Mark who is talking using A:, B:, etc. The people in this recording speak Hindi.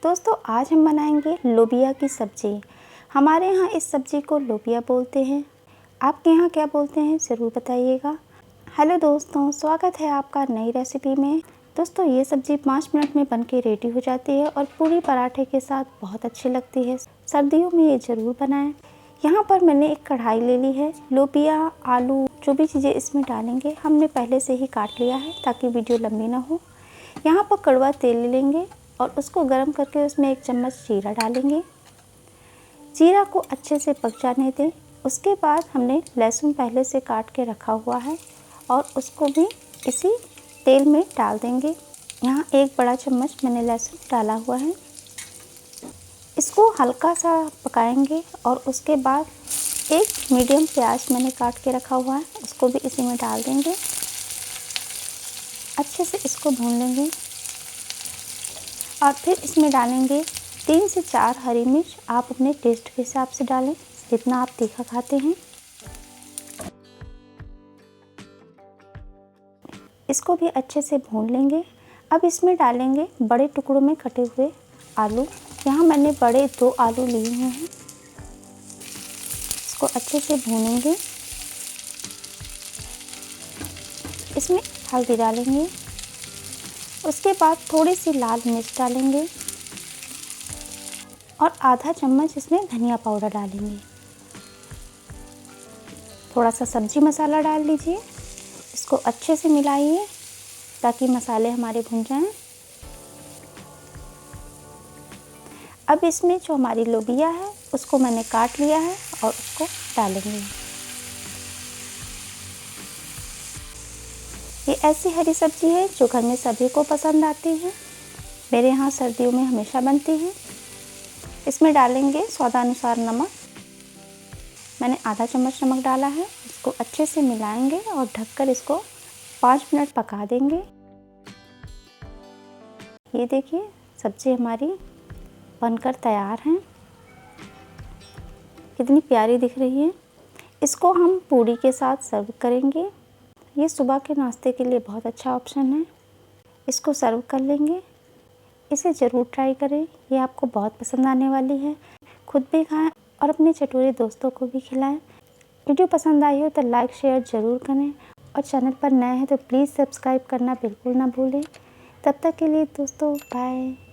A: दोस्तों आज हम बनाएंगे लोबिया की सब्ज़ी। हमारे यहाँ इस सब्ज़ी को लोबिया बोलते हैं। आपके यहाँ क्या बोलते हैं ज़रूर बताइएगा। हेलो दोस्तों, स्वागत है आपका नई रेसिपी में। दोस्तों ये सब्ज़ी 5 मिनट में बनके रेडी हो जाती है और पूरी पराठे के साथ बहुत अच्छी लगती है। सर्दियों में ये ज़रूर बनाएं। यहाँ पर मैंने एक कढ़ाई ले ली है। लोबिया, आलू, जो भी चीज़ें इसमें डालेंगे हमने पहले से ही काट लिया है ताकि वीडियो लंबी ना हो। यहाँ पर कड़वा तेल ले लेंगे और उसको गर्म करके उसमें 1 चम्मच जीरा डालेंगे। जीरा को अच्छे से पक जाने दें। उसके बाद हमने लहसुन पहले से काट के रखा हुआ है और उसको भी इसी तेल में डाल देंगे। यहाँ 1 बड़ा चम्मच मैंने लहसुन डाला हुआ है। इसको हल्का सा पकाएंगे और उसके बाद 1 मीडियम प्याज मैंने काट के रखा हुआ है, उसको भी इसी में डाल देंगे। अच्छे से इसको भून लेंगे और फिर इसमें डालेंगे 3 से 4 हरी मिर्च। आप अपने टेस्ट के हिसाब से डालें, जितना आप तीखा खाते हैं। इसको भी अच्छे से भून लेंगे। अब इसमें डालेंगे बड़े टुकड़ों में कटे हुए आलू। यहाँ मैंने बड़े 2 आलू लिए हुए हैं। इसको अच्छे से भूनेंगे। इसमें हल्दी डालेंगे, उसके बाद थोड़ी सी लाल मिर्च डालेंगे और आधा चम्मच इसमें धनिया पाउडर डालेंगे। थोड़ा सा सब्जी मसाला डाल लीजिए। इसको अच्छे से मिलाइए ताकि मसाले हमारे भुन जाएं। अब इसमें जो हमारी लोबिया है उसको मैंने काट लिया है और उसको डालेंगे। ये ऐसी हरी सब्जी है जो घर में सभी को पसंद आती है। मेरे यहाँ सर्दियों में हमेशा बनती है। इसमें डालेंगे स्वादानुसार नमक। मैंने आधा चम्मच नमक डाला है। इसको अच्छे से मिलाएंगे और ढककर इसको 5 मिनट पका देंगे। ये देखिए सब्जी हमारी बनकर तैयार है। कितनी प्यारी दिख रही है। इसको हम पूरी के साथ सर्व करेंगे। ये सुबह के नाश्ते के लिए बहुत अच्छा ऑप्शन है। इसको सर्व कर लेंगे। इसे ज़रूर ट्राई करें, ये आपको बहुत पसंद आने वाली है। खुद भी खाएं और अपने चटोरे दोस्तों को भी खिलाएं। वीडियो पसंद आई हो तो लाइक शेयर ज़रूर करें और चैनल पर नए हैं तो प्लीज़ सब्सक्राइब करना बिल्कुल ना भूलें। तब तक के लिए दोस्तों बाय।